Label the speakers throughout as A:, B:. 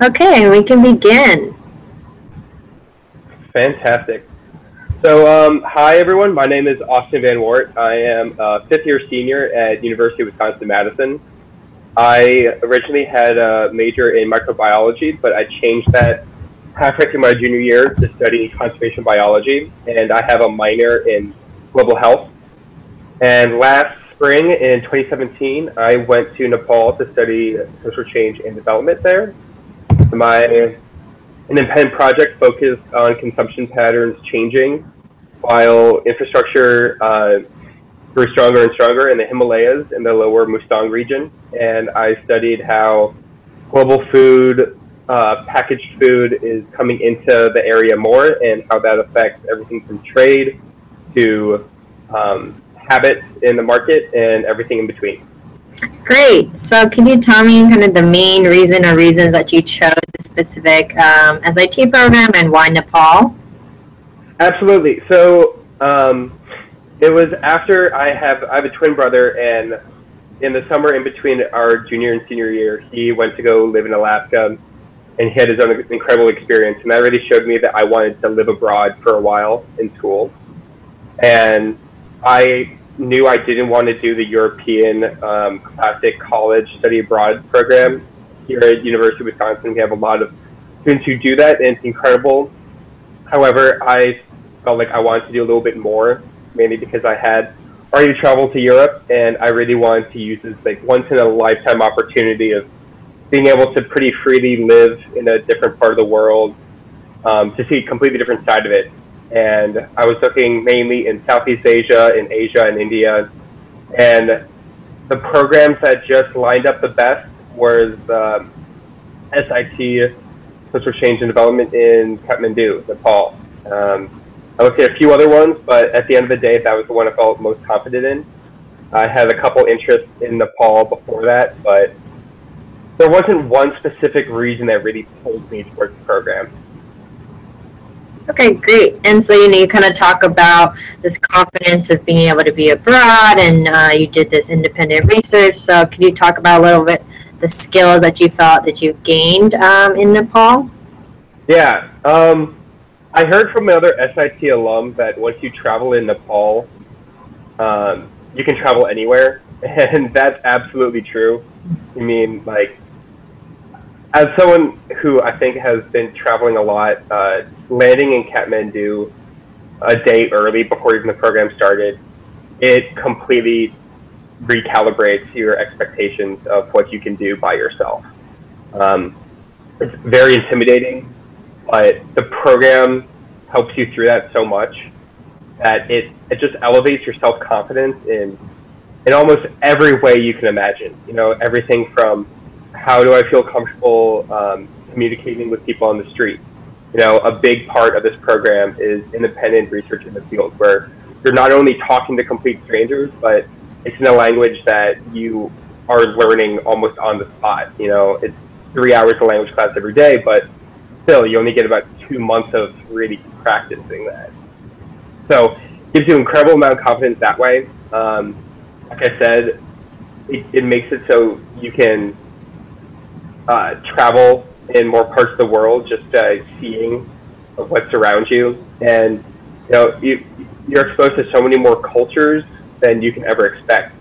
A: Okay, we can begin.
B: Fantastic. So, hi everyone. My name is Austin Van Wart. I am a fifth-year senior at University of Wisconsin-Madison. I originally had a major in microbiology, but I changed that halfway through my junior year to study conservation biology, and I have a minor in global health. And last spring in 2017, I went to Nepal to study social change and development there. My independent project focused on consumption patterns changing while infrastructure grew stronger and stronger in the Himalayas in the lower Mustang region. And I studied how global food, packaged food is coming into the area more and how that affects everything from trade to habits in the market and everything in between.
A: Great. So can you tell me kind of the main reason or reasons that you chose a specific SIT program and why Nepal?
B: Absolutely. So it was after I have a twin brother, and in the summer in between our junior and senior year, he went to go live in Alaska, and he had his own incredible experience, and that really showed me that I wanted to live abroad for a while in school. And I knew I didn't want to do the European classic college study abroad program. Here at University of Wisconsin, we have a lot of students who do that, and it's incredible. However, I felt like I wanted to do a little bit more, mainly because I had already traveled to Europe, and I really wanted to use this like once in a lifetime opportunity of being able to pretty freely live in a different part of the world, to see a completely different side of it. And I was looking mainly in Southeast Asia, in Asia and India, and the programs that just lined up the best was SIT, Social Change and Development in Kathmandu, Nepal. I looked at a few other ones, but at the end of the day, that was the one I felt most confident in. I had a couple interests in Nepal before that, but there wasn't one specific reason that really pulled me towards the program.
A: Okay, great. And so, you kind of talk about this confidence of being able to be abroad, and you did this independent research. So can you talk about a little bit the skills that you felt that you gained in Nepal?
B: Yeah. I heard from another SIT alum that once you travel in Nepal, you can travel anywhere. And that's absolutely true. I mean, like, as someone who I think has been traveling a lot, landing in Kathmandu a day early before even the program started, it completely recalibrates your expectations of what you can do by yourself. It's very intimidating, but the program helps you through that so much that it just elevates your self-confidence in almost every way you can imagine. You know, everything from how do I feel comfortable communicating with people on the street. You know, a big part of this program is independent research in the field, where you're not only talking to complete strangers, but it's in a language that you are learning almost on the spot. You know, it's 3 hours of language class every day, but still, you only get about 2 months of really practicing that. So it gives you an incredible amount of confidence that way. Like I said, it makes it so you can travel in more parts of the world just seeing what's around you. And, you know, you're exposed to so many more cultures than you can ever expect.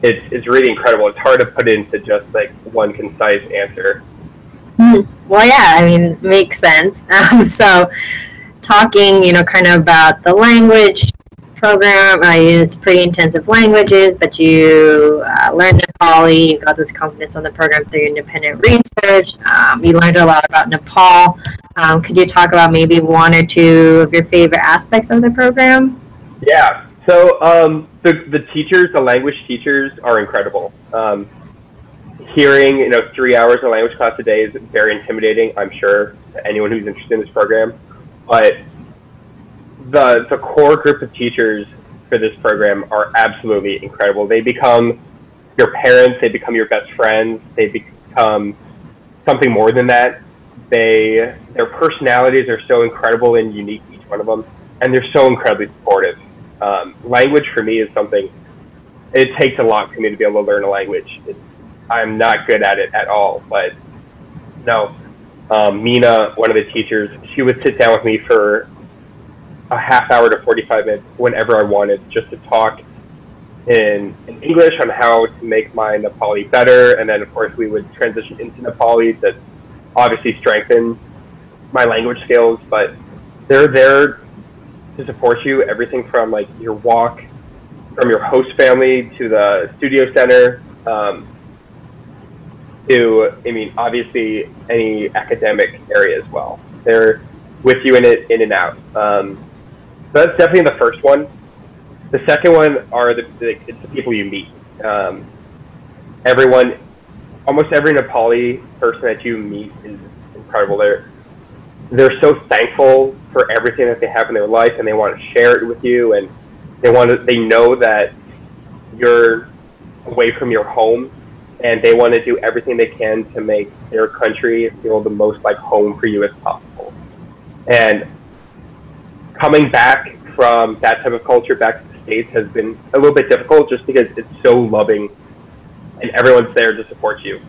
B: It's really incredible. It's hard to put into just like one concise answer.
A: Well, yeah, I mean, makes sense. So talking, kind of about the language program, it's pretty intensive languages, but you learned Nepali, you got this confidence on the program through independent research. You learned a lot about Nepal. Could you talk about maybe one or two of your favorite aspects of the program?
B: Yeah, so the teachers, the language teachers are incredible. Hearing 3 hours of language class a day is very intimidating, I'm sure, to anyone who's interested in this program. But the core group of teachers for this program are absolutely incredible. They become your parents, they become your best friends, they become something more than that. Their personalities are so incredible and unique, each one of them, and they're so incredibly supportive. Language for me is something, it takes a lot for me to be able to learn a language. I'm not good at it at all, but No, Mina, one of the teachers, she would sit down with me for a half hour to 45 minutes whenever I wanted, just to talk in English on how to make my Nepali better. And then, of course, we would transition into Nepali to obviously strengthen my language skills. But they're there to support you, everything from like your walk from your host family to the studio center, to, I mean, obviously any academic area as well. They're with you in it, in and out. So that's definitely the first one. The second one are it's the people you meet. Everyone, almost every Nepali person that you meet is incredible. They're so thankful for everything that they have in their life, and they want to share it with you, and they know that you're away from your home, and they want to do everything they can to make their country feel the most like home for you as possible. And coming back from that type of culture back to the States has been a little bit difficult, just because it's so loving and everyone's there to support you.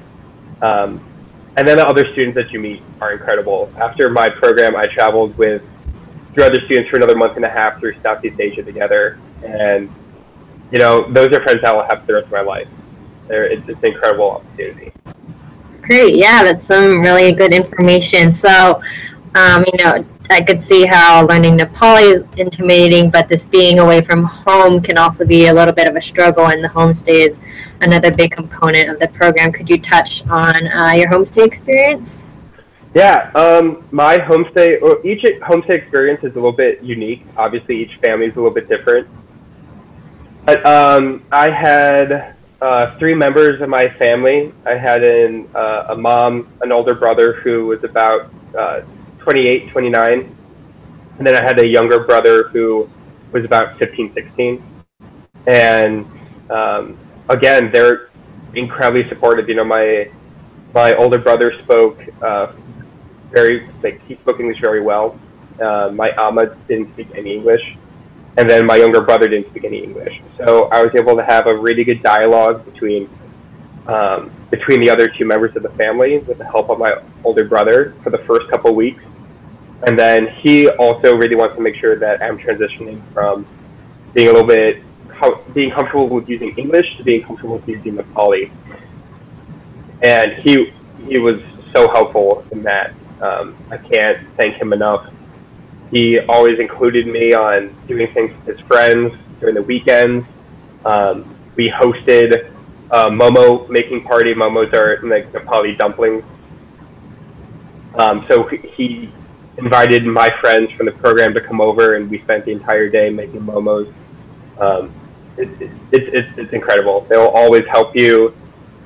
B: And then the other students that you meet are incredible. After my program, I traveled with 3 other students for another month and a half through Southeast Asia together. And, you know, those are friends that I will have for the rest of my life. It's an incredible opportunity.
A: Great. Yeah, that's some really good information. So, you know, I could see how learning Nepali is intimidating, but this being away from home can also be a little bit of a struggle, and the homestay is another big component of the program. Could you touch on your homestay experience?
B: Yeah, my homestay, or each homestay experience is a little bit unique. Obviously, each family is a little bit different. But I had 3 members of my family. I had a mom, an older brother who was about 28, 29. And then I had a younger brother who was about 15, 16. And again, they're incredibly supportive. You know, my older brother spoke he spoke English very well. My ama didn't speak any English. And then my younger brother didn't speak any English. So I was able to have a really good dialogue between the other 2 members of the family with the help of my older brother for the first couple of weeks. And then he also really wants to make sure that I'm transitioning from being a little bit, being comfortable with using English to being comfortable with using Nepali. And he was so helpful in that. I can't thank him enough. He always included me on doing things with his friends during the weekends. We hosted a momo making party. Momos are like Nepali dumplings. So he invited my friends from the program to come over, and we spent the entire day making momos. It's incredible. They will always help you.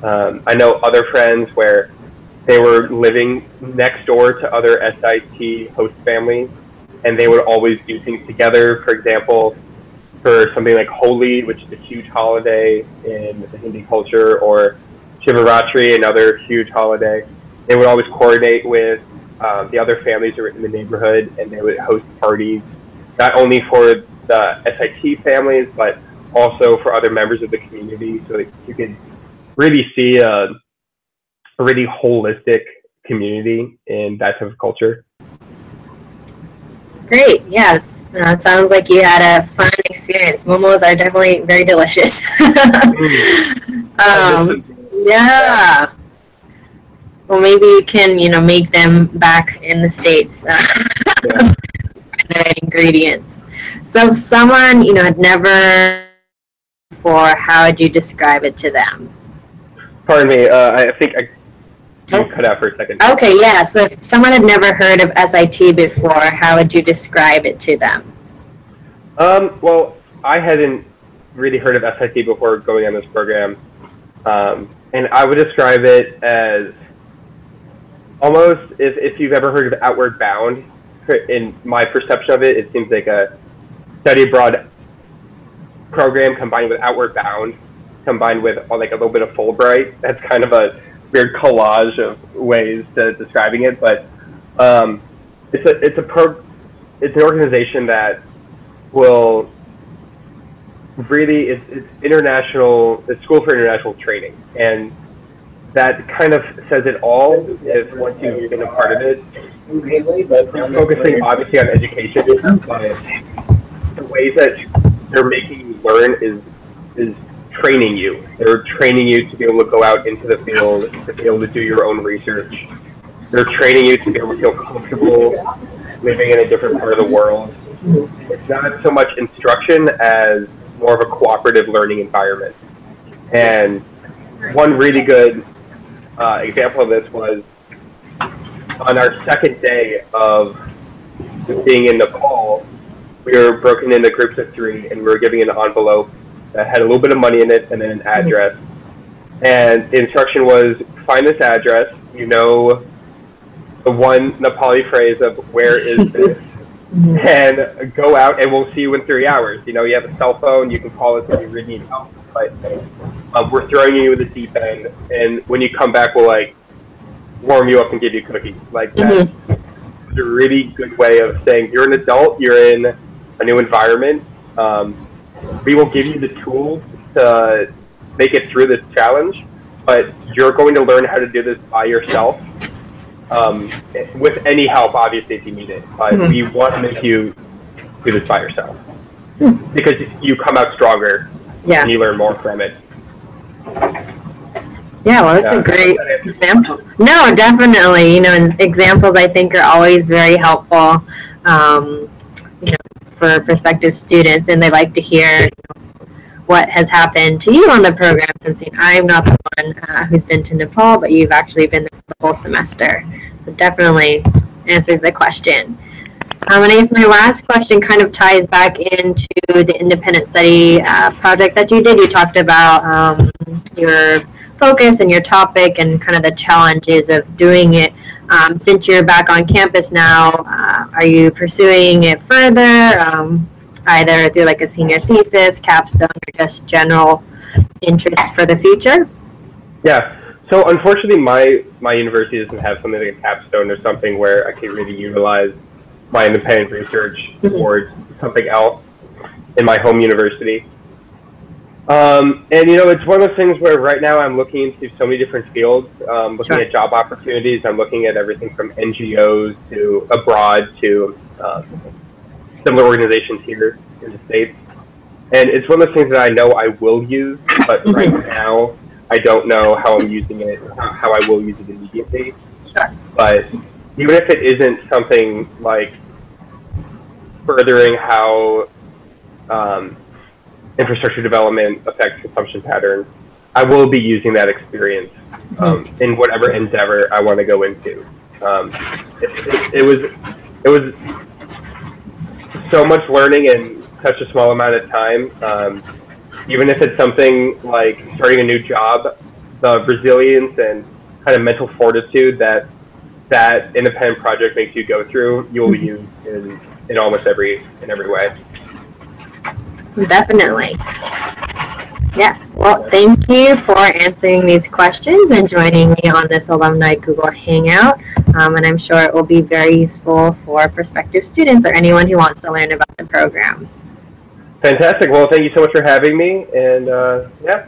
B: I know other friends where they were living next door to other SIT host families, and they would always do things together. For example, for something like Holi, which is a huge holiday in the Hindi culture, or Shivaratri, another huge holiday, they would always coordinate with the other families who were in the neighborhood, and they would host parties, not only for the SIT families, but also for other members of the community, so that you could really see a really holistic community in that type of culture.
A: Great. Yeah, it sounds like you had a fun experience. Momos are definitely very delicious. Yeah. Well, maybe you can, you know, make them back in the States.
B: Yeah.
A: The right ingredients. So if someone, you know, had never before, how would you describe it to them?
B: Pardon me, I think you cut out for a second.
A: Okay, yeah. So if someone had never heard of SIT before, how would you describe it to them?
B: Well, I hadn't really heard of SIT before going on this program. And I would describe it as almost, if you've ever heard of Outward Bound, in my perception of it, it seems like a study abroad program combined with Outward Bound, combined with like a little bit of Fulbright. That's kind of a weird collage of ways to describing it, but it's an organization that will really, it's international, it's school for international training, and that kind of says it all. If once you've been a part of it, they're focusing obviously on education, but the ways that they're making you learn is training you. They're training you to be able to go out into the field, to be able to do your own research. They're training you to be able to feel comfortable living in a different part of the world. It's not so much instruction as more of a cooperative learning environment. And one really good example of this was on our second day of being in Nepal. We were broken into groups of 3, and we were giving an envelope that had a little bit of money in it and then an address. And the instruction was, find this address, you know the one Nepali phrase of where is this, and go out and we'll see you in 3 hours. You know, you have a cell phone, you can call us if you really need help, but we're throwing you in the deep end, and when you come back, we'll like warm you up and give you cookies. Like that's a really good way of saying you're an adult, you're in a new environment. We will give you the tools to make it through this challenge, but you're going to learn how to do this by yourself. With any help, obviously, if you need it. But we want to make you do this by yourself because you come out stronger and you learn more from it.
A: Yeah, well, that's a great example. No, definitely. You know, and examples I think are always very helpful. You know, for prospective students, and they like to hear what has happened to you on the program, since I'm not the one who's been to Nepal, but you've actually been there for the whole semester. So definitely answers the question. And I guess my last question kind of ties back into the independent study project that you did. You talked about your focus and your topic and kind of the challenges of doing it. Since you're back on campus now, are you pursuing it further, either through like a senior thesis, capstone, or just general interest for the future?
B: Yeah. So unfortunately, my university doesn't have something like a capstone or something where I can really utilize my independent research towards something else in my home university. And you know, it's one of those things where right now I'm looking into so many different fields, looking at job opportunities. I'm looking at everything from NGOs to abroad to similar organizations here in the States. And it's one of those things that I know I will use, but right now I don't know how I'm using it, how I will use it immediately.
A: Sure.
B: But even if it isn't something like furthering how infrastructure development affects consumption patterns, I will be using that experience in whatever endeavor I want to go into. It was so much learning in such a small amount of time. Even if it's something like starting a new job, the resilience and kind of mental fortitude that independent project makes you go through, you will use in almost every way.
A: Definitely. Yeah. Well, thank you for answering these questions and joining me on this Alumni Google Hangout. And I'm sure it will be very useful for prospective students or anyone who wants to learn about the program.
B: Fantastic. Well, thank you so much for having me. And yeah,